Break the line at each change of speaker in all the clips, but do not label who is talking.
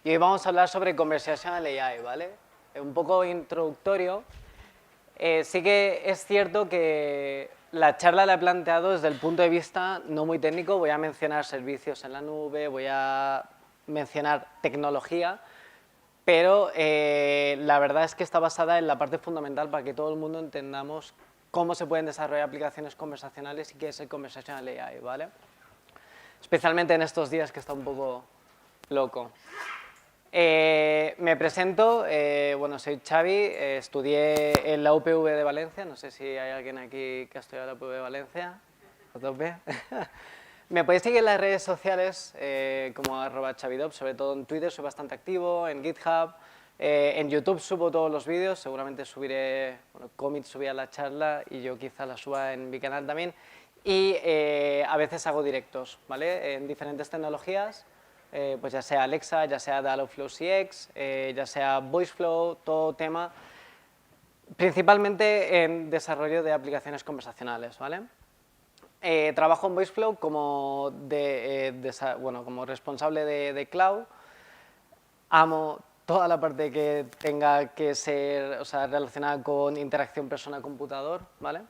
y hoy vamos a hablar sobre Conversational AI, ¿vale? Un poco introductorio. Sí que es cierto que la charla la he planteado desde el punto de vista no muy técnico. Voy a mencionar servicios en la nube, voy a mencionar tecnología, pero la verdad es que está basada en la parte fundamental para que todo el mundo entendamos cómo se pueden desarrollar aplicaciones conversacionales y qué es el Conversational AI, ¿vale? Especialmente en estos días que está un poco loco. Me presento, bueno, soy Xavi, estudié en la UPV de Valencia, no sé si hay alguien aquí que ha estudiado en la UPV de Valencia, ¿a tope? Me podéis seguir en las redes sociales como @chavidop, sobre todo en Twitter soy bastante activo, en GitHub, en YouTube subo todos los vídeos, seguramente subiré, bueno, Commit subía la charla y yo quizá la suba en mi canal también, y a veces hago directos, ¿vale? En diferentes tecnologías. Pues ya sea Alexa, ya sea Dialogflow CX, ya sea VoiceFlow, todo tema, principalmente en desarrollo de aplicaciones conversacionales, ¿vale? Trabajo en VoiceFlow como, como responsable de cloud. Amo toda la parte que tenga que ser, o sea, relacionada con interacción persona-computador, ¿vale?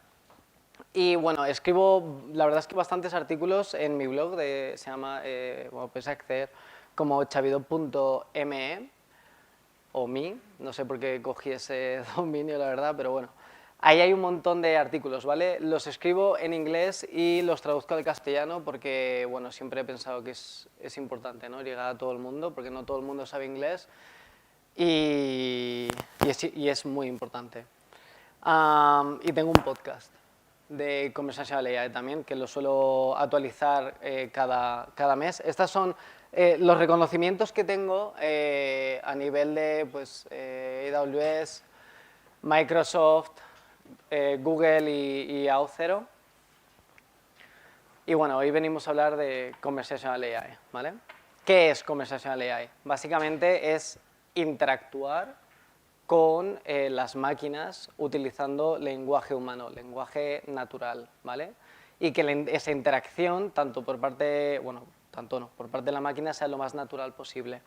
Y bueno, escribo, la verdad es que bastantes artículos en mi blog, se llama, bueno, puedes acceder como chavidop.me o mi, no sé por qué cogí ese dominio, la verdad, pero bueno. Ahí hay un montón de artículos, ¿vale? Los escribo en inglés y los traduzco al castellano porque, bueno, siempre he pensado que es importante, ¿no? Llegar a todo el mundo, porque no todo el mundo sabe inglés y es muy importante. Y tengo un podcast de Conversational AI también, que lo suelo actualizar cada mes. Estos son los reconocimientos que tengo a nivel de pues, AWS, Microsoft, Google y Auth0. Y bueno, hoy venimos a hablar de Conversational AI, ¿vale? ¿Qué es Conversational AI? Básicamente es interactuar con las máquinas utilizando lenguaje humano, lenguaje natural, ¿vale? Y que esa interacción, tanto por parte, bueno, tanto no, por parte de la máquina sea lo más natural posible,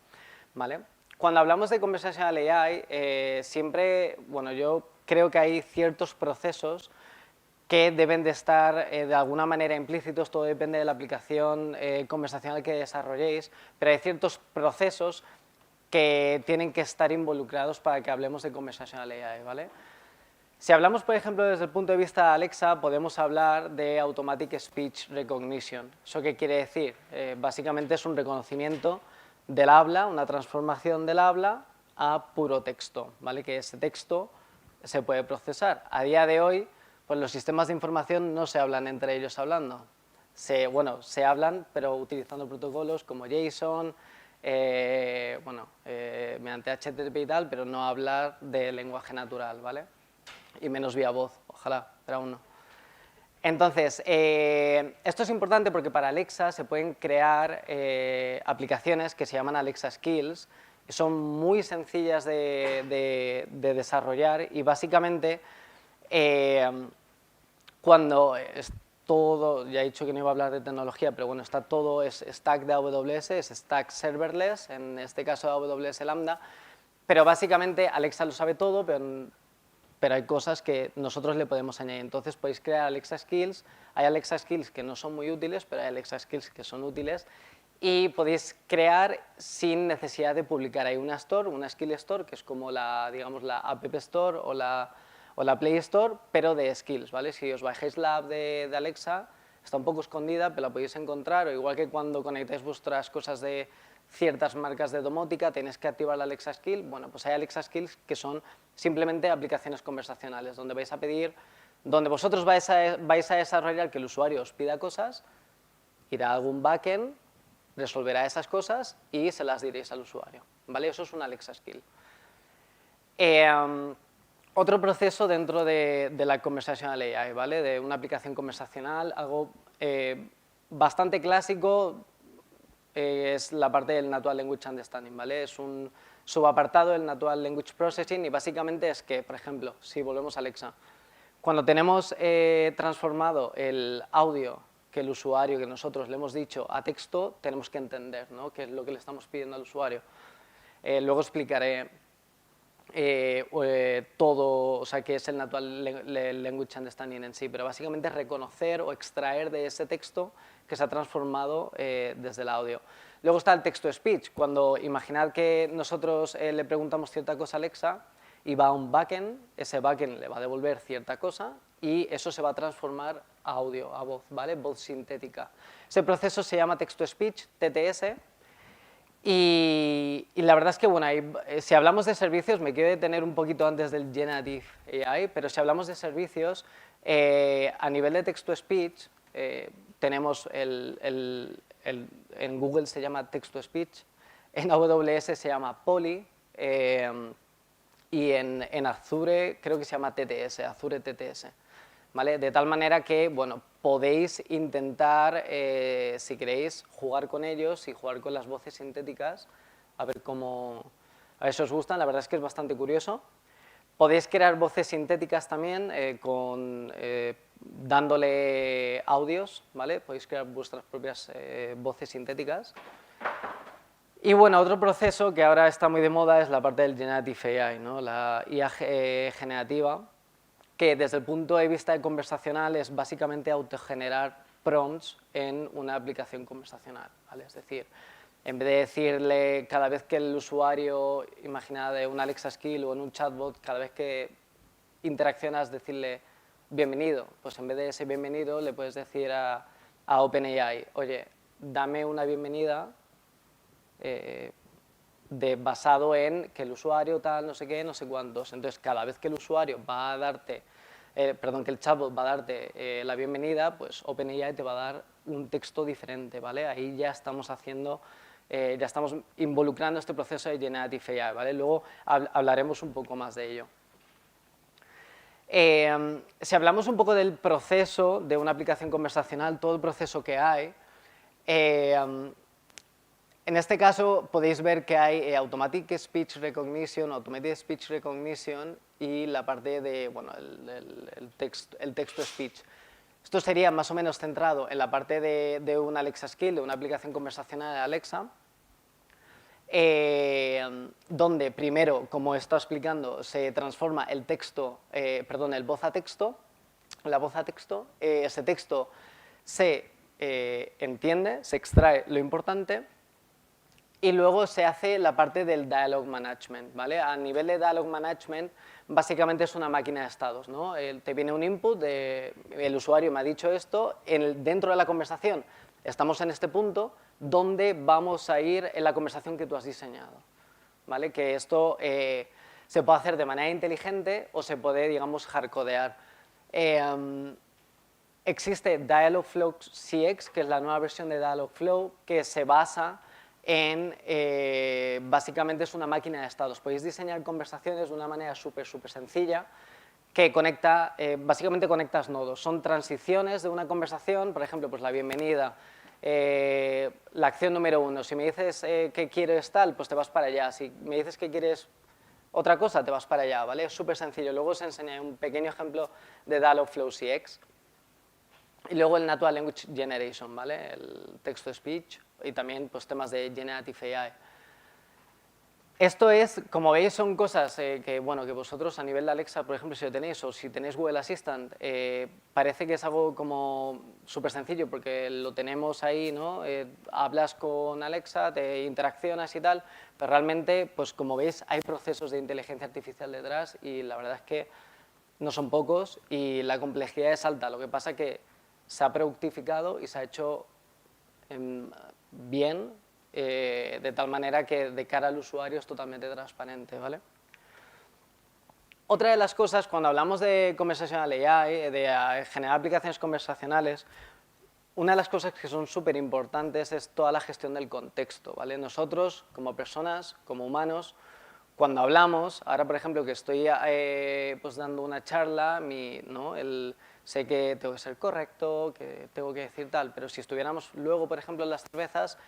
¿vale? Cuando hablamos de Conversational AI, siempre, bueno, yo creo que hay ciertos procesos que deben de estar de alguna manera implícitos, todo depende de la aplicación conversacional que desarrolléis, pero hay ciertos procesos que tienen que estar involucrados para que hablemos de Conversational AI, ¿vale? Si hablamos, por ejemplo, desde el punto de vista de Alexa, podemos hablar de Automatic Speech Recognition. ¿Eso qué quiere decir? Básicamente es un reconocimiento del habla, una transformación del habla a puro texto, ¿vale? Que ese texto se puede procesar. A día de hoy, pues los sistemas de información no se hablan entre ellos hablando. Se hablan, pero utilizando protocolos como JSON, mediante HTTP y tal, pero no hablar de lenguaje natural, ¿vale? Y menos vía voz, ojalá, pero aún no. Entonces, esto es importante porque para Alexa se pueden crear aplicaciones que se llaman Alexa Skills, que son muy sencillas de desarrollar y básicamente cuando es todo, ya he dicho que no iba a hablar de tecnología, pero bueno, está todo, es stack de AWS, es stack serverless, en este caso de AWS Lambda, pero básicamente Alexa lo sabe todo, pero hay cosas que nosotros le podemos añadir. Entonces podéis crear Alexa Skills, hay Alexa Skills que no son muy útiles, pero hay Alexa Skills que son útiles, y podéis crear sin necesidad de publicar. Hay una store, una Skill Store, que es como la, digamos, la App Store o la Play Store, pero de skills, ¿vale? Si os bajáis la app de Alexa, está un poco escondida, pero la podéis encontrar, o igual que cuando conectáis vuestras cosas de ciertas marcas de domótica, tenéis que activar la Alexa Skill, bueno, pues hay Alexa Skills que son simplemente aplicaciones conversacionales, donde vais a pedir, donde vosotros vais a desarrollar que el usuario os pida cosas, irá a algún backend, resolverá esas cosas y se las diréis al usuario, ¿vale? Eso es una Alexa Skill. Otro proceso dentro de la Conversational AI, ¿vale? De una aplicación conversacional, algo bastante clásico, es la parte del Natural Language Understanding, ¿vale? Es un subapartado del Natural Language Processing y básicamente es que, por ejemplo, si volvemos a Alexa, cuando tenemos transformado el audio que el usuario, que nosotros le hemos dicho a texto, tenemos que entender, ¿no? Qué es lo que le estamos pidiendo al usuario. Luego explicaré todo, o sea, qué es el Natural Language Understanding en sí, pero básicamente es reconocer o extraer de ese texto que se ha transformado desde el audio. Luego está el text-to-speech, cuando imaginad que nosotros le preguntamos cierta cosa a Alexa y va a un backend, ese backend le va a devolver cierta cosa y eso se va a transformar a audio, a voz, ¿vale? Voz sintética. Ese proceso se llama text-to-speech, TTS, y la verdad es que, bueno, si hablamos de servicios, me quiero detener un poquito antes del Generative AI, pero si hablamos de servicios, a nivel de text-to-speech, tenemos en Google se llama text-to-speech, en AWS se llama Poly, y en Azure creo que se llama TTS, Azure TTS. ¿Vale? De tal manera que, bueno, podéis intentar, si queréis, jugar con ellos y jugar con las voces sintéticas, a ver si os gustan, la verdad es que es bastante curioso. Podéis crear voces sintéticas también dándole audios, ¿vale? Podéis crear vuestras propias voces sintéticas. Y bueno, otro proceso que ahora está muy de moda es la parte del Generative AI, ¿no? La IA generativa, que desde el punto de vista conversacional es básicamente autogenerar prompts en una aplicación conversacional, ¿vale? Es decir, en vez de decirle cada vez que el usuario, imagina de un Alexa Skill o en un chatbot, cada vez que interaccionas decirle bienvenido, pues en vez de ese bienvenido le puedes decir a OpenAI, oye, dame una bienvenida basado en que el usuario tal, no sé qué, no sé cuántos. Entonces, cada vez que el usuario va a darte, que el chatbot va a darte la bienvenida, pues OpenAI te va a dar un texto diferente, ¿vale? Ahí ya estamos haciendo, ya estamos involucrando este proceso de Generative AI, ¿vale? Luego hablaremos un poco más de ello. Si hablamos un poco del proceso de una aplicación conversacional, todo el proceso que hay, en este caso podéis ver que hay Automatic Speech Recognition, Automated Speech Recognition y la parte de, bueno, el text-to-speech. Esto sería más o menos centrado en la parte de un Alexa Skill, de una aplicación conversacional de Alexa, donde primero, como he estado explicando, se transforma el texto, el voz a texto, la voz a texto, ese texto se entiende, se extrae lo importante, y luego se hace la parte del dialogue management, ¿vale? A nivel de dialogue management, básicamente es una máquina de estados, ¿no? Te viene un input, el usuario me ha dicho esto, dentro de la conversación estamos en este punto, donde vamos a ir en la conversación que tú has diseñado, ¿vale? Que esto se puede hacer de manera inteligente o se puede, digamos, hardcodear. Existe Dialogflow CX, que es la nueva versión de Dialogflow, que se basa en, básicamente es una máquina de estados. Podéis diseñar conversaciones de una manera súper sencilla que conecta, básicamente conectas nodos. Son transiciones de una conversación, por ejemplo, pues la bienvenida, la acción número 1. Si me dices que quieres tal, pues te vas para allá. Si me dices que quieres otra cosa, te vas para allá, ¿vale? Es súper sencillo. Luego os enseñaré un pequeño ejemplo de Dialogflow CX. Y luego el Natural Language Generation, ¿vale? El text-to-speech y también pues, temas de Generative AI. Esto es, como veis, son cosas que vosotros a nivel de Alexa, por ejemplo, si lo tenéis o si tenéis Google Assistant, parece que es algo como súper sencillo porque lo tenemos ahí, ¿no? Hablas con Alexa, te interaccionas y tal, pero realmente, pues como veis, hay procesos de inteligencia artificial detrás y la verdad es que no son pocos y la complejidad es alta. Lo que pasa es que se ha productificado y se ha hecho bien, de tal manera que de cara al usuario es totalmente transparente, ¿vale? Otra de las cosas, cuando hablamos de Conversational AI, de generar aplicaciones conversacionales, una de las cosas que son súper importantes es toda la gestión del contexto, ¿vale? Nosotros, como personas, como humanos, cuando hablamos, ahora por ejemplo que estoy pues dando una charla, ¿no? Sé que tengo que ser correcto, que tengo que decir tal, pero si estuviéramos luego, por ejemplo, en las cervezas,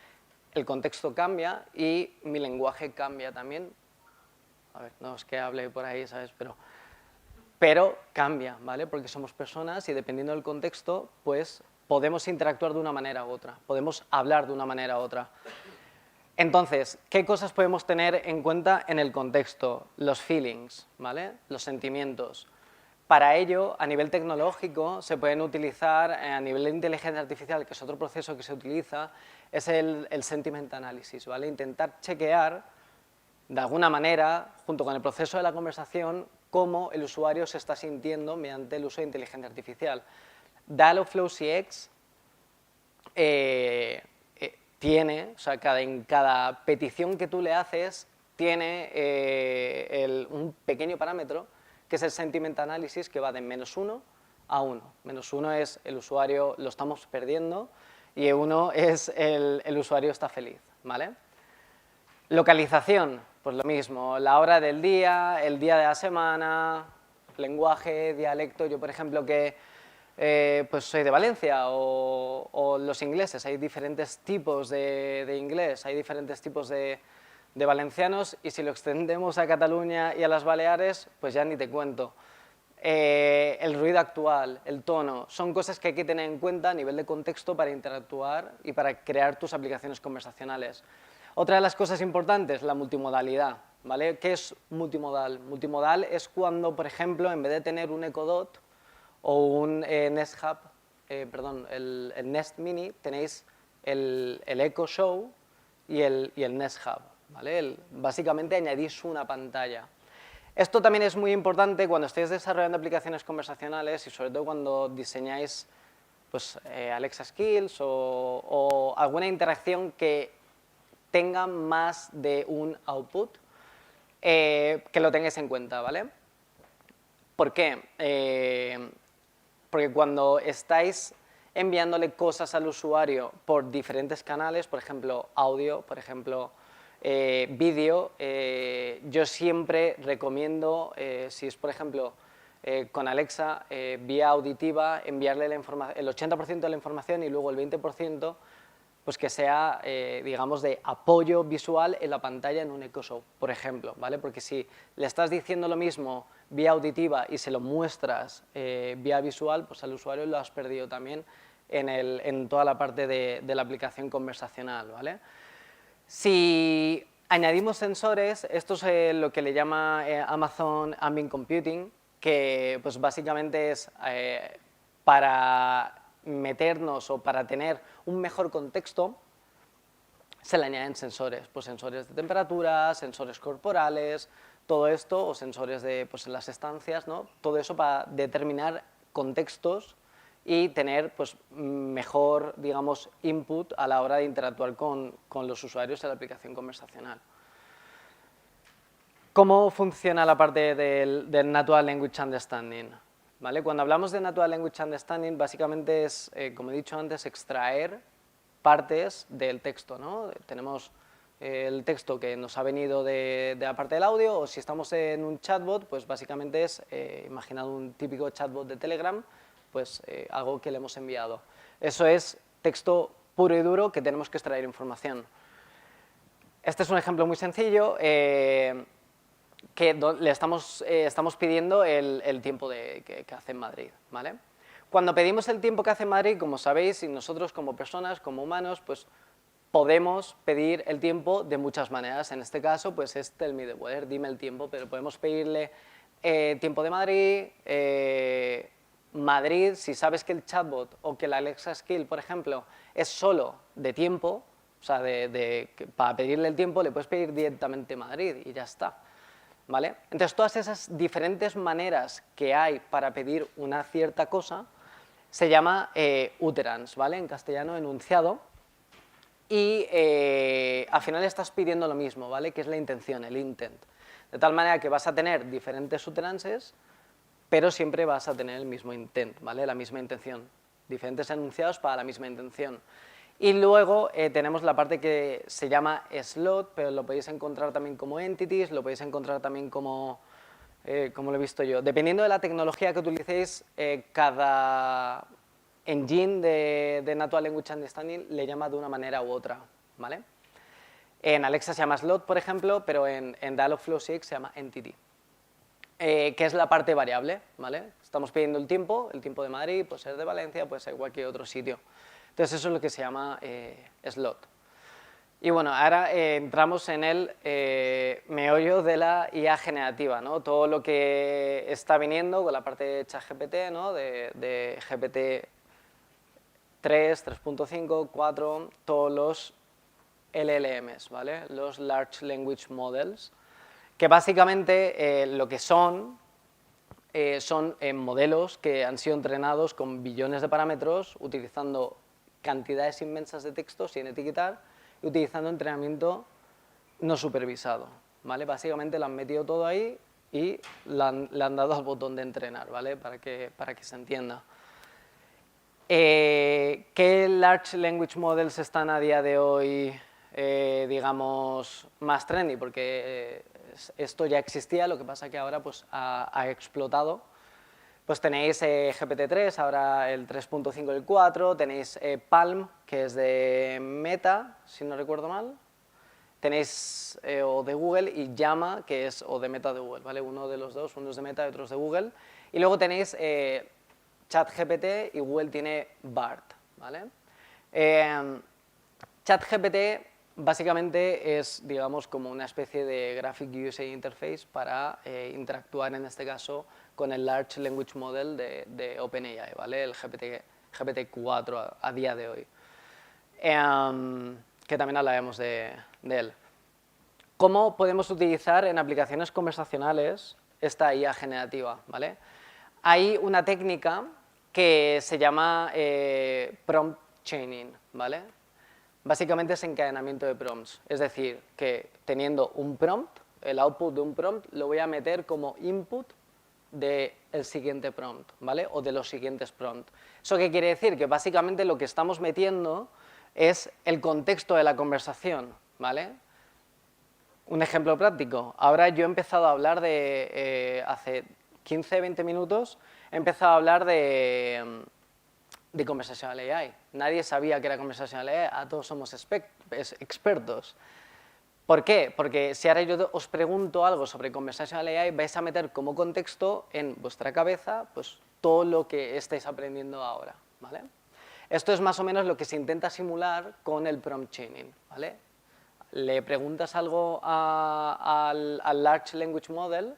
el contexto cambia y mi lenguaje cambia también. A ver, no es que hable por ahí, ¿sabes? Pero cambia, ¿vale? Porque somos personas y dependiendo del contexto, pues podemos interactuar de una manera u otra, podemos hablar de una manera u otra. Entonces, ¿qué cosas podemos tener en cuenta en el contexto? Los feelings, ¿vale? Los sentimientos. Para ello, a nivel tecnológico, se pueden utilizar, a nivel de inteligencia artificial, que es otro proceso que se utiliza, es el sentiment analysis, ¿vale? Intentar chequear, de alguna manera, junto con el proceso de la conversación, cómo el usuario se está sintiendo mediante el uso de inteligencia artificial. Dialogflow CX tiene, o sea, en cada petición que tú le haces, tiene un pequeño parámetro, que es el sentiment analysis, que va de -1 a 1. -1 es el usuario lo estamos perdiendo y 1 es el usuario está feliz, ¿vale? Localización, pues lo mismo, la hora del día, el día de la semana, lenguaje, dialecto. Yo, por ejemplo, que pues soy de Valencia, o los ingleses, hay diferentes tipos de inglés, hay diferentes tipos de valencianos, y si lo extendemos a Cataluña y a las Baleares, pues ya ni te cuento. El ruido actual, el tono, son cosas que hay que tener en cuenta a nivel de contexto para interactuar y para crear tus aplicaciones conversacionales. Otra de las cosas importantes, la multimodalidad, ¿vale? ¿Qué es multimodal? Multimodal es cuando, por ejemplo, en vez de tener un Echo Dot o un Nest Hub, perdón, el Nest Mini, tenéis el Echo Show y el Nest Hub, ¿vale? Básicamente añadís una pantalla. Esto también es muy importante cuando estéis desarrollando aplicaciones conversacionales y sobre todo cuando diseñáis pues, Alexa Skills o alguna interacción que tenga más de un output, que lo tengáis en cuenta, ¿vale? ¿Por qué? Porque cuando estáis enviándole cosas al usuario por diferentes canales, por ejemplo, audio, por ejemplo, vídeo, yo siempre recomiendo, si es, por ejemplo, con Alexa, vía auditiva, enviarle el 80% de la información y luego el 20%, pues que sea, digamos, de apoyo visual en la pantalla en un Echo Show, por ejemplo, ¿vale? Porque si le estás diciendo lo mismo vía auditiva y se lo muestras vía visual, pues al usuario lo has perdido también en toda la parte de la aplicación conversacional, ¿vale? Si añadimos sensores, esto es lo que le llama Amazon Ambient Computing, que pues básicamente es para meternos o para tener un mejor contexto, se le añaden sensores, pues sensores de temperatura, sensores corporales, todo esto, o sensores de, pues en las estancias, ¿no? Todo eso para determinar contextos y tener pues, mejor, digamos, input a la hora de interactuar con los usuarios en la aplicación conversacional. ¿Cómo funciona la parte del Natural Language Understanding? ¿Vale? Cuando hablamos de Natural Language Understanding, básicamente es, como he dicho antes, extraer partes del texto, ¿no? Tenemos el texto que nos ha venido de la parte del audio, o si estamos en un chatbot, pues básicamente es, imaginad un típico chatbot de Telegram, pues algo que le hemos enviado. Eso es texto puro y duro que tenemos que extraer información. Este es un ejemplo muy sencillo, que le estamos pidiendo el tiempo que hace en Madrid, ¿vale? Cuando pedimos el tiempo que hace en Madrid, como sabéis, y nosotros como personas, como humanos, pues podemos pedir el tiempo de muchas maneras. En este caso, pues es tell me the weather, dime el tiempo, pero podemos pedirle tiempo de Madrid, Madrid, si sabes que el chatbot o que la Alexa Skill, por ejemplo, es solo de tiempo, o sea, para pedirle el tiempo le puedes pedir directamente Madrid y ya está, ¿vale? Entonces, todas esas diferentes maneras que hay para pedir una cierta cosa se llama utterance, ¿vale? En castellano, enunciado, y al final estás pidiendo lo mismo, ¿vale? Que es la intención, el intent. De tal manera que vas a tener diferentes utterances, pero siempre vas a tener el mismo intent, ¿vale? La misma intención. Diferentes enunciados para la misma intención. Y luego tenemos la parte que se llama slot, pero lo podéis encontrar también como entities, lo podéis encontrar también como lo he visto yo. Dependiendo de la tecnología que utilicéis, cada engine de Natural Language Understanding le llama de una manera u otra, ¿vale? En Alexa se llama slot, por ejemplo, pero en Dialogflow CX se llama entity, que es la parte variable, ¿vale? Estamos pidiendo el tiempo de Madrid, puede ser de Valencia, puede ser cualquier otro sitio. Entonces eso es lo que se llama slot. Y bueno, ahora entramos en el meollo de la IA generativa, ¿no? Todo lo que está viniendo con la parte de ChatGPT, ¿no? de GPT 3, 3.5, 4, todos los LLMs, ¿vale? Los Large Language Models, que básicamente lo que son modelos que han sido entrenados con billones de parámetros, utilizando cantidades inmensas de texto sin etiquetar y utilizando entrenamiento no supervisado, ¿vale? Básicamente lo han metido todo ahí y le han dado al botón de entrenar, ¿vale? Para que se entienda. ¿Qué Large Language Models están a día de hoy, digamos, más trendy? Porque esto ya existía, lo que pasa que ahora pues, ha explotado. Pues tenéis GPT-3, ahora el 3.5 y el 4, tenéis Palm, que es de Meta, si no recuerdo mal, tenéis o de Google, y Llama, que es o de Meta o de Google, ¿vale? Uno de los dos, uno es de Meta y otro es de Google. Y luego tenéis ChatGPT y Google tiene BART, ¿vale? ChatGPT básicamente es, digamos, como una especie de Graphic User Interface para interactuar, en este caso, con el Large Language Model de OpenAI, ¿vale? El GPT-4 a día de hoy, que también hablaremos de él. ¿Cómo podemos utilizar en aplicaciones conversacionales esta IA generativa, ¿vale? Hay una técnica que se llama prompt chaining, ¿vale? Básicamente es encadenamiento de prompts, es decir, que teniendo un prompt, el output de un prompt lo voy a meter como input del siguiente prompt, ¿vale? O de los siguientes prompts. ¿Eso qué quiere decir? Que básicamente lo que estamos metiendo es el contexto de la conversación, ¿vale? Un ejemplo práctico. Ahora yo he empezado a hablar de, hace 15-20 minutos, he empezado a hablar de Conversational AI. Nadie sabía que era Conversational AI, todos somos expertos. ¿Por qué? Porque si ahora yo os pregunto algo sobre Conversational AI, vais a meter como contexto en vuestra cabeza pues, todo lo que estáis aprendiendo ahora, ¿vale? Esto es más o menos lo que se intenta simular con el prompt chaining, ¿vale? Le preguntas algo al Large Language Model,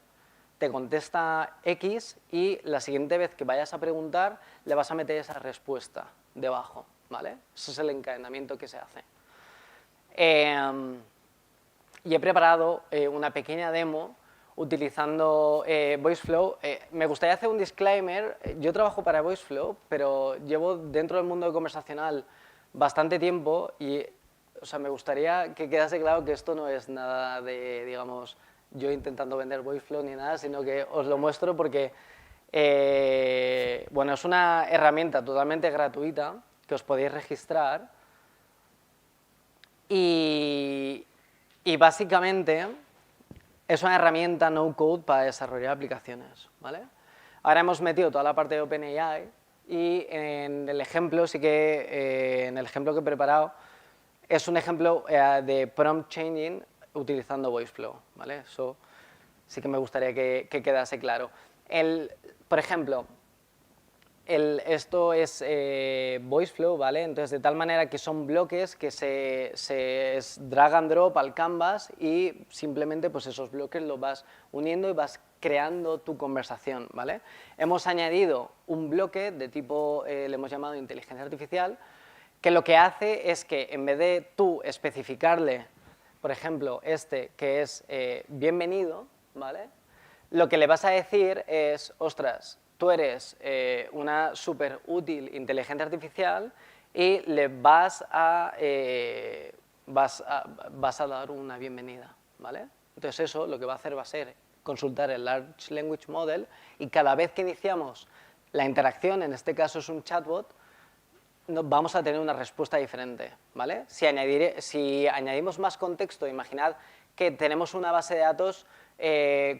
te contesta X y la siguiente vez que vayas a preguntar le vas a meter esa respuesta debajo, ¿vale? Ese es el encadenamiento que se hace. Y he preparado una pequeña demo utilizando VoiceFlow. Me gustaría hacer un disclaimer. Yo trabajo para VoiceFlow, pero llevo dentro del mundo conversacional bastante tiempo y o sea, me gustaría que quedase claro que esto no es nada de, digamos, yo intentando vender VoiceFlow ni nada, sino que os lo muestro porque bueno, es una herramienta totalmente gratuita que os podéis registrar y básicamente es una herramienta no-code para desarrollar aplicaciones, ¿vale? Ahora hemos metido toda la parte de OpenAI y en el ejemplo, sí que en el ejemplo que he preparado es un ejemplo de prompt changing utilizando VoiceFlow, ¿vale? Eso sí que me gustaría que quedase claro. Por ejemplo, esto es VoiceFlow, ¿vale? Entonces, de tal manera que son bloques que se drag and drop al canvas y simplemente pues esos bloques los vas uniendo y vas creando tu conversación, ¿vale? Hemos añadido un bloque de tipo, le hemos llamado inteligencia artificial, que lo que hace es que en vez de tú especificarle, por ejemplo, que es bienvenido, ¿vale? Lo que le vas a decir es, ostras, tú eres una súper útil inteligencia artificial y le vas a dar una bienvenida, ¿vale? Entonces eso lo que va a hacer va a ser consultar el Large Language Model y cada vez que iniciamos la interacción, en este caso es un chatbot, vamos a tener una respuesta diferente, ¿vale? Si añadimos más contexto, imaginad que tenemos una base de datos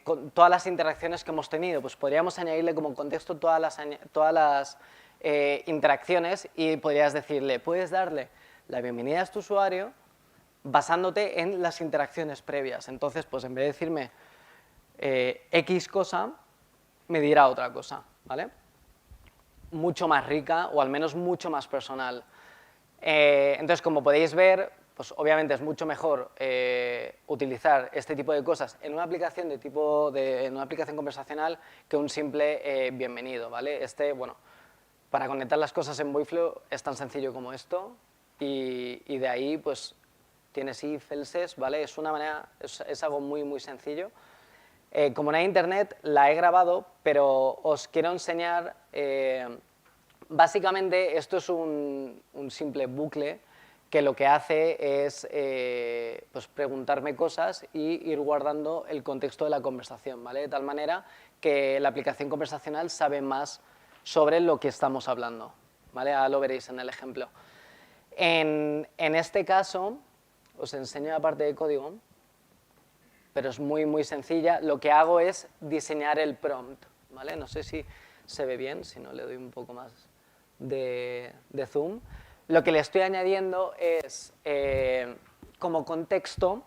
con todas las interacciones que hemos tenido, pues podríamos añadirle como contexto todas las interacciones y podrías decirle, puedes darle la bienvenida a este usuario basándote en las interacciones previas. Entonces, pues en vez de decirme X cosa, me dirá otra cosa, ¿vale? Mucho más rica o al menos mucho más personal. Entonces, como podéis ver, pues obviamente es mucho mejor utilizar este tipo de cosas en una aplicación en una aplicación conversacional que un simple bienvenido, ¿vale? Bueno, para conectar las cosas en Voiceflow es tan sencillo como esto y de ahí pues tienes if, elses, ¿vale? Es una manera, es algo muy, muy sencillo. Como no hay internet, la he grabado, pero os quiero enseñar, básicamente esto es un simple bucle que lo que hace es pues preguntarme cosas y ir guardando el contexto de la conversación, ¿vale? De tal manera que la aplicación conversacional sabe más sobre lo que estamos hablando, ¿vale? Ahora lo veréis en el ejemplo. En este caso, os enseño la parte de código, pero es muy, muy sencilla. Lo que hago es diseñar el prompt, ¿vale? No sé si se ve bien, si no le doy un poco más de zoom. Lo que le estoy añadiendo es, como contexto,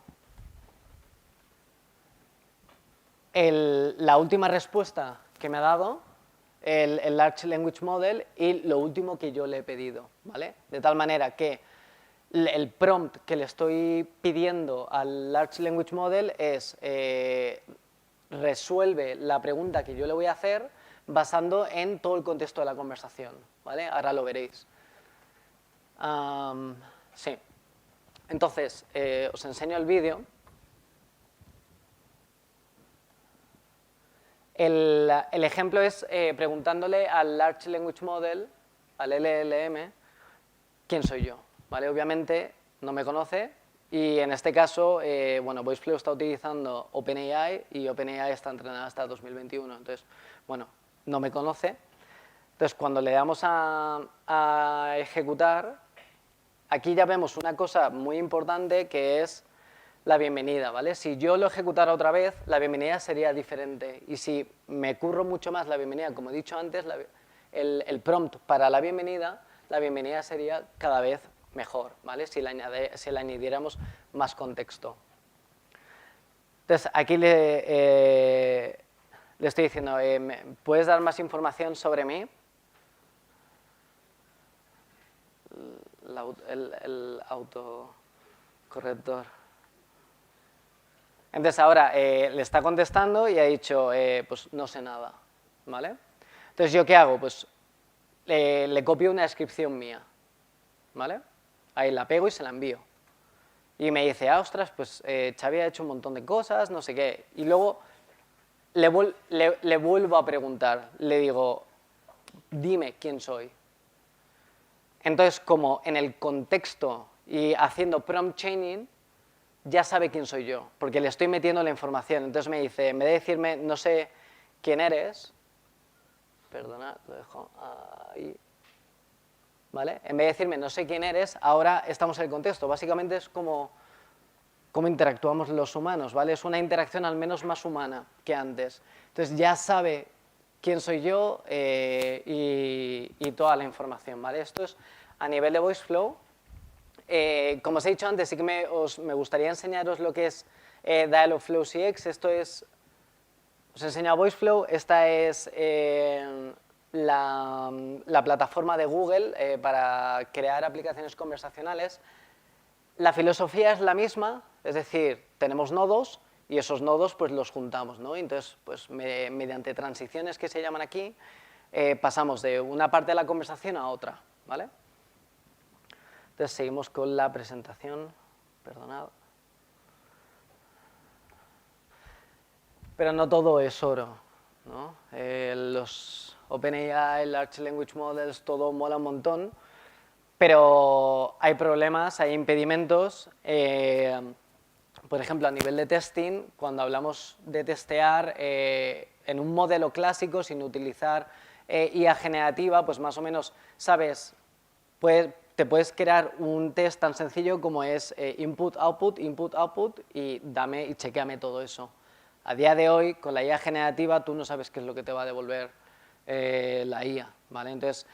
la última respuesta que me ha dado, el Large Language Model, y lo último que yo le he pedido, ¿vale? De tal manera que el prompt que le estoy pidiendo al Large Language Model es resuelve la pregunta que yo le voy a hacer basando en todo el contexto de la conversación, ¿vale? Ahora lo veréis. Sí. Entonces, os enseño el vídeo. El ejemplo es preguntándole al Large Language Model, al LLM, quién soy yo, ¿vale? Obviamente no me conoce y en este caso, bueno, Voiceflow está utilizando OpenAI y OpenAI está entrenada hasta 2021, entonces, bueno, no me conoce. Entonces, cuando le damos a ejecutar, aquí ya vemos una cosa muy importante que es la bienvenida, ¿vale? Si yo lo ejecutara otra vez, la bienvenida sería diferente. Y si me curro mucho más la bienvenida, como he dicho antes, el prompt para la bienvenida sería cada vez mejor, ¿vale? Si le añadiéramos más contexto. Entonces, aquí le estoy diciendo, ¿puedes dar más información sobre mí? El autocorrector. Entonces ahora le está contestando y ha dicho, pues no sé nada, ¿vale? Entonces, ¿yo qué hago? Pues le copio una descripción mía, ¿vale? Ahí la pego y se la envío. Y me dice, ostras, pues Xavi ha hecho un montón de cosas, no sé qué. Y luego le vuelvo a preguntar, le digo, dime quién soy. Entonces, como en el contexto y haciendo prompt chaining, ya sabe quién soy yo, porque le estoy metiendo la información. Entonces me dice, en vez de decirme, no sé quién eres, perdona, lo dejo ahí, ¿vale? En vez de decirme, no sé quién eres, ahora estamos en el contexto. Básicamente es como interactuamos los humanos, ¿vale? Es una interacción al menos más humana que antes. Entonces ya sabe quién soy yo y toda la información, ¿vale? Esto es a nivel de Voiceflow. Como os he dicho antes, sí que me gustaría enseñaros lo que es Dialogflow CX. Esto es, os he enseñado Voiceflow, esta es la plataforma de Google para crear aplicaciones conversacionales. La filosofía es la misma, es decir, tenemos nodos y esos nodos pues los juntamos, ¿no? Entonces, pues mediante transiciones que se llaman aquí, pasamos de una parte de la conversación a otra, ¿vale? Entonces, seguimos con la presentación. Perdonad. Pero no todo es oro, ¿no? Los OpenAI, Large Language Models, todo mola un montón, pero hay problemas, hay impedimentos. Por ejemplo, a nivel de testing, cuando hablamos de testear en un modelo clásico, sin utilizar IA generativa, pues más o menos sabes, te puedes crear un test tan sencillo como es input, output, y dame y chequeame todo eso. A día de hoy, con la IA generativa, tú no sabes qué es lo que te va a devolver la IA, ¿vale? Entonces,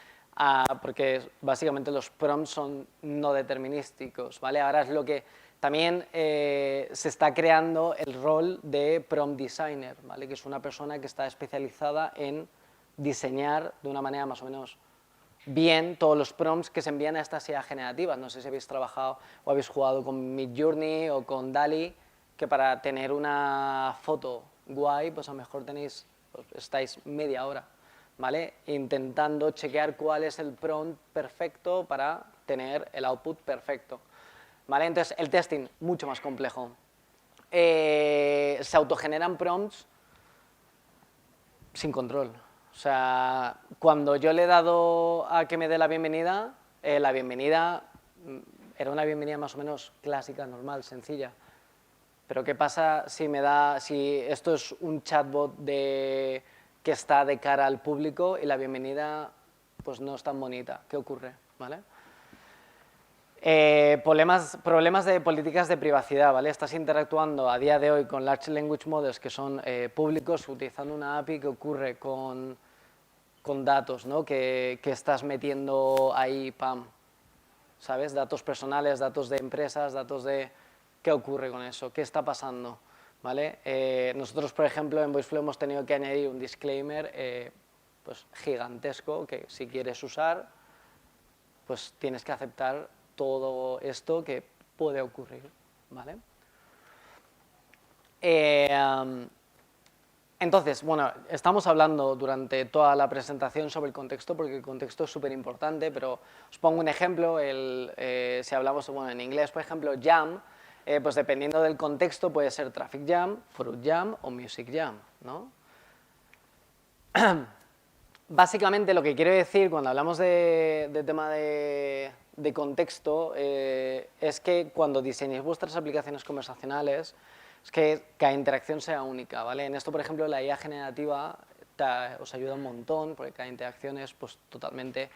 porque básicamente los prompts son no determinísticos, ¿vale? Ahora es lo que también se está creando el rol de prompt designer, ¿vale? Que es una persona que está especializada en diseñar de una manera más o menos bien todos los prompts que se envían a estas IA generativas. No sé si habéis trabajado o habéis jugado con Midjourney o con DALL-E, que para tener una foto guay, pues a lo mejor estáis media hora, ¿vale? Intentando chequear cuál es el prompt perfecto para tener el output perfecto, ¿vale? Entonces, el testing, mucho más complejo. Se autogeneran prompts sin control. O sea, cuando yo le he dado a que me dé la bienvenida era una bienvenida más o menos clásica, normal, sencilla. Pero ¿qué pasa si esto es un chatbot que está de cara al público y la bienvenida pues no es tan bonita? ¿Qué ocurre? ¿Vale? Problemas de políticas de privacidad, ¿vale? Estás interactuando a día de hoy con Large Language Models que son públicos utilizando una API. ¿Qué ocurre con datos, ¿no? que estás metiendo ahí, pam, ¿sabes? Datos personales, datos de empresas, datos de... ¿Qué ocurre con eso? ¿Qué está pasando? ¿Vale? Nosotros, por ejemplo, en VoiceFlow hemos tenido que añadir un disclaimer pues, gigantesco que si quieres usar, pues tienes que aceptar todo esto que puede ocurrir, ¿vale? Entonces, bueno, estamos hablando durante toda la presentación sobre el contexto, porque el contexto es súper importante, pero os pongo un ejemplo, si hablamos, bueno, en inglés, por ejemplo, jam, pues dependiendo del contexto puede ser traffic jam, fruit jam o music jam, ¿no? Básicamente lo que quiero decir cuando hablamos de tema de contexto es que cuando diseñéis vuestras aplicaciones conversacionales es que cada interacción sea única, ¿vale? En esto, por ejemplo, la IA generativa os ayuda un montón porque cada interacción es pues, totalmente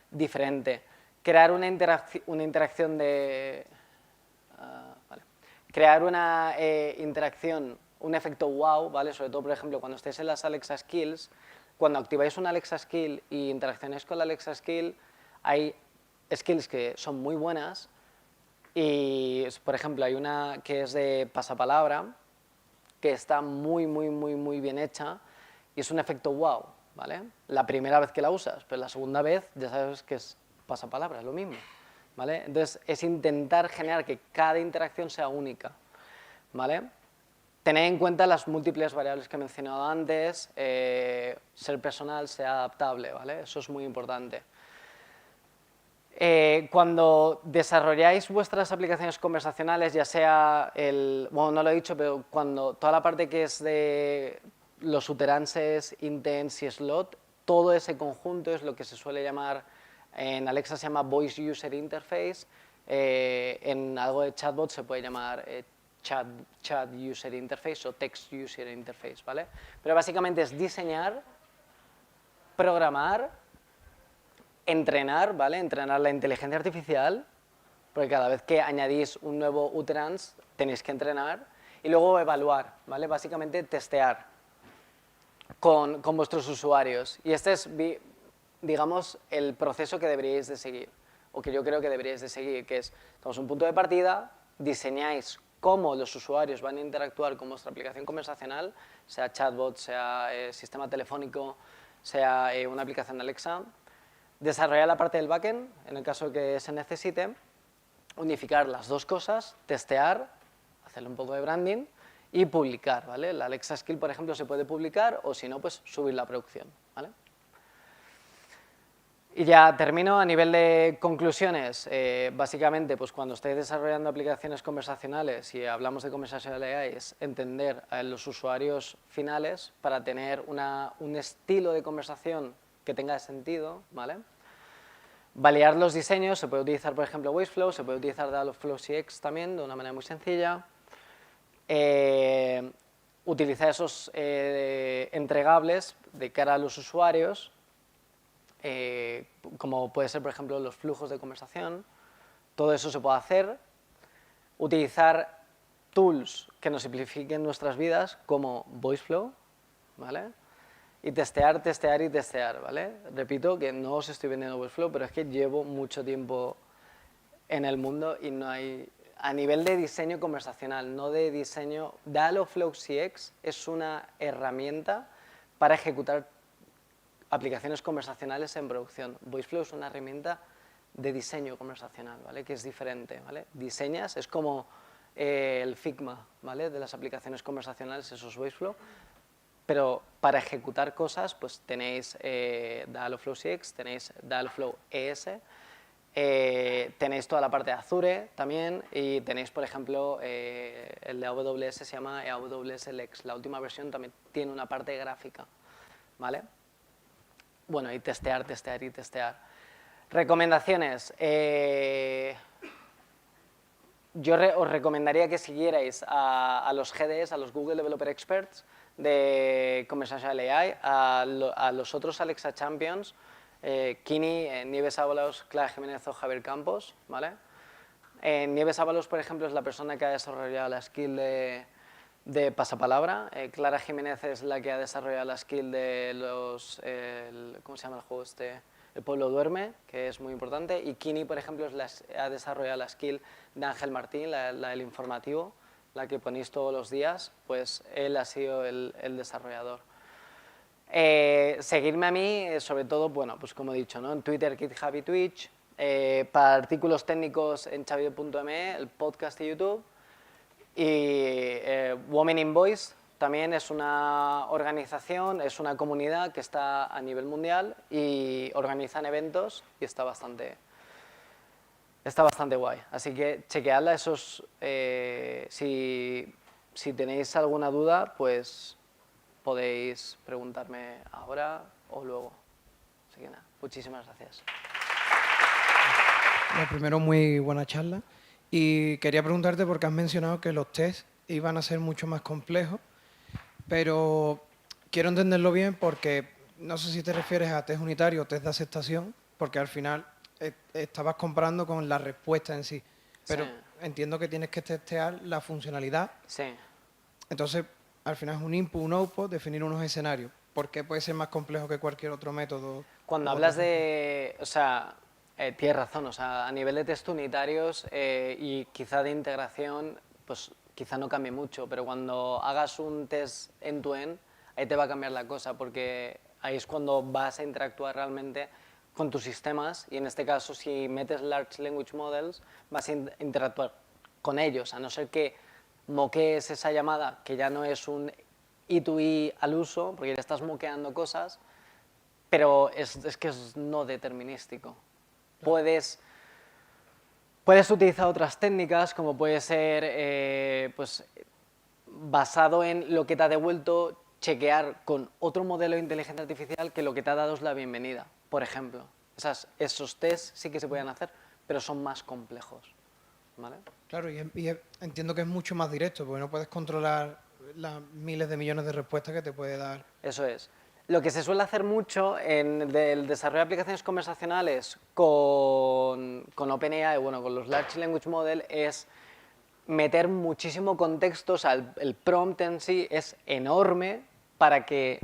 diferente. Crear una interacción de... vale. Crear una interacción, un efecto wow, ¿vale? Sobre todo, por ejemplo, cuando estéis en las Alexa Skills, cuando activáis una Alexa Skill y interaccionáis con la Alexa Skill, hay skills que son muy buenas y, por ejemplo, hay una que es de pasapalabra que está muy bien hecha y es un efecto wow, ¿vale? La primera vez que la usas, pero la segunda vez ya sabes que es pasapalabra, es lo mismo, ¿vale? Entonces, es intentar generar que cada interacción sea única, ¿vale? Tened en cuenta las múltiples variables que he mencionado antes, ser personal, sea adaptable, ¿vale? Eso es muy importante. Cuando desarrolláis vuestras aplicaciones conversacionales, ya sea bueno, no lo he dicho, pero cuando toda la parte que es de los utterances, intents y slot, todo ese conjunto es lo que se suele llamar, en Alexa se llama Voice User Interface, en algo de chatbot se puede llamar chat User Interface o Text User Interface, ¿vale? Pero básicamente es diseñar, programar, entrenar, ¿vale? Entrenar la inteligencia artificial, porque cada vez que añadís un nuevo utterance tenéis que entrenar, y luego evaluar, ¿vale? Básicamente testear con vuestros usuarios. Y este es, digamos, el proceso que deberíais de seguir, o que yo creo que deberíais de seguir, que es, tenemos un punto de partida, diseñáis cómo los usuarios van a interactuar con vuestra aplicación conversacional, sea chatbot, sea sistema telefónico, sea una aplicación Alexa, desarrollar la parte del backend, en el caso que se necesite, unificar las dos cosas, testear, hacerle un poco de branding y publicar, ¿vale? La Alexa Skill, por ejemplo, se puede publicar o si no, pues subir la producción, ¿vale? Y ya termino a nivel de conclusiones. Básicamente, pues cuando estéis desarrollando aplicaciones conversacionales y hablamos de Conversational AI, es entender a los usuarios finales para tener un estilo de conversación que tenga sentido, ¿vale? Validar los diseños, se puede utilizar, por ejemplo, VoiceFlow, se puede utilizar Dialogflow CX también, de una manera muy sencilla. Utilizar esos entregables de cara a los usuarios, como puede ser, por ejemplo, los flujos de conversación. Todo eso se puede hacer. Utilizar tools que nos simplifiquen nuestras vidas, como VoiceFlow, ¿vale? Y testear, ¿vale? Repito que no os estoy vendiendo VoiceFlow, pero es que llevo mucho tiempo en el mundo y no hay... A nivel de diseño conversacional, no de diseño... Dialogflow CX es una herramienta para ejecutar aplicaciones conversacionales en producción. VoiceFlow es una herramienta de diseño conversacional, ¿vale? Que es diferente, ¿vale? Diseñas, es como el Figma, ¿vale? De las aplicaciones conversacionales, eso es VoiceFlow, pero para ejecutar cosas, pues tenéis Dialogflow CX, tenéis Dialogflow ES, tenéis toda la parte de Azure también, y tenéis, por ejemplo, el de AWS se llama AWS Lex. La última versión también tiene una parte gráfica, ¿vale? Bueno, y testear. Recomendaciones. Yo os recomendaría que siguierais a los GDEs, a los Google Developer Experts de Conversational AI, a los otros Alexa Champions, Kini, Nieves Ábalos, Clara Jiménez o Javier Campos, ¿vale? Nieves Ábalos, por ejemplo, es la persona que ha desarrollado la skill de pasapalabra. Clara Jiménez es la que ha desarrollado la skill de los... ¿cómo se llama el juego este? El pueblo duerme, que es muy importante. Y Kini, por ejemplo, ha desarrollado la skill de Ángel Martín, la del informativo, la que ponéis todos los días, pues él ha sido el desarrollador. Seguirme a mí, sobre todo, bueno, pues como he dicho, ¿no? En Twitter, GitHub y Twitch. Para artículos técnicos en xavier.me, el podcast y YouTube. Y Women in Voice también es una organización, es una comunidad que está a nivel mundial y organizan eventos y está bastante guay. Así que chequeadla, si tenéis alguna duda, pues podéis preguntarme ahora o luego. Así que nada, muchísimas gracias.
Lo primero, muy buena charla. Y quería preguntarte, porque has mencionado que los tests iban a ser mucho más complejos, pero quiero entenderlo bien porque no sé si te refieres a test unitario o test de aceptación, porque al final estabas comparando con la respuesta en sí, pero
Sí.
entiendo que tienes que testear la funcionalidad.
Sí.
Entonces, al final es un input, un output, definir unos escenarios. ¿Por qué puede ser más complejo que cualquier otro método?
Cuando hablas de, o sea, tienes razón, o sea, a nivel de test unitarios y quizá de integración, pues quizá no cambie mucho, pero cuando hagas un test end-to-end, ahí te va a cambiar la cosa, porque ahí es cuando vas a interactuar realmente con tus sistemas, y en este caso, si metes Large Language Models, vas a interactuar con ellos, a no ser que moquees esa llamada, que ya no es un E2E al uso, porque le estás moqueando cosas, pero es que es no determinístico. Puedes utilizar otras técnicas, como puede ser, pues, basado en lo que te ha devuelto, chequear con otro modelo de inteligencia artificial que lo que te ha dado es la bienvenida, por ejemplo. Esos tests sí que se pueden hacer, pero son más complejos, ¿vale?
Claro, y entiendo que es mucho más directo, porque no puedes controlar las miles de millones de respuestas que te puede dar.
Eso es. Lo que se suele hacer mucho en el desarrollo de aplicaciones conversacionales con OpenAI, bueno, con los Large Language Model, es meter muchísimo contexto, o sea, el prompt en sí es enorme para que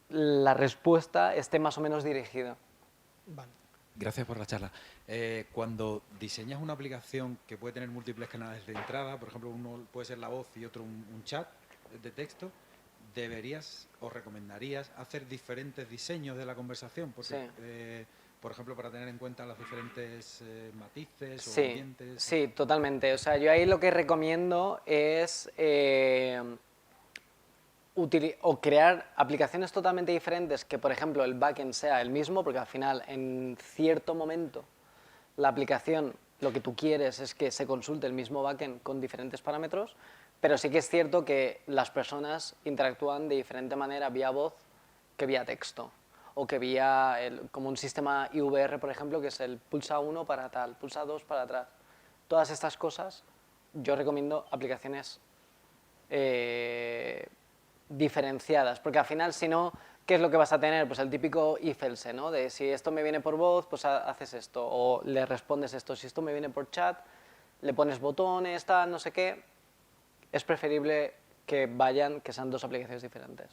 la respuesta esté más o menos dirigida.
Vale.
Gracias por la charla. Cuando diseñas una aplicación que puede tener múltiples canales de entrada, por ejemplo, uno puede ser la voz y otro un chat de texto, ¿deberías o recomendarías hacer diferentes diseños de la conversación? Porque,
Sí.
por ejemplo, para tener en cuenta los diferentes matices o
Sí,
ambientes.
sí, totalmente. O sea, yo ahí lo que recomiendo es crear aplicaciones totalmente diferentes, que por ejemplo el backend sea el mismo, porque al final en cierto momento la aplicación lo que tú quieres es que se consulte el mismo backend con diferentes parámetros, pero sí que es cierto que las personas interactúan de diferente manera vía voz que vía texto, o que vía como un sistema IVR, por ejemplo, que es el pulsa 1 para tal, pulsa 2 para atrás. Todas estas cosas yo recomiendo aplicaciones diferenciadas, porque al final, si no, ¿qué es lo que vas a tener? Pues el típico if-else, ¿no? De si esto me viene por voz, pues haces esto, o le respondes esto. Si esto me viene por chat, le pones botones, tal, no sé qué. Es preferible que sean dos aplicaciones diferentes.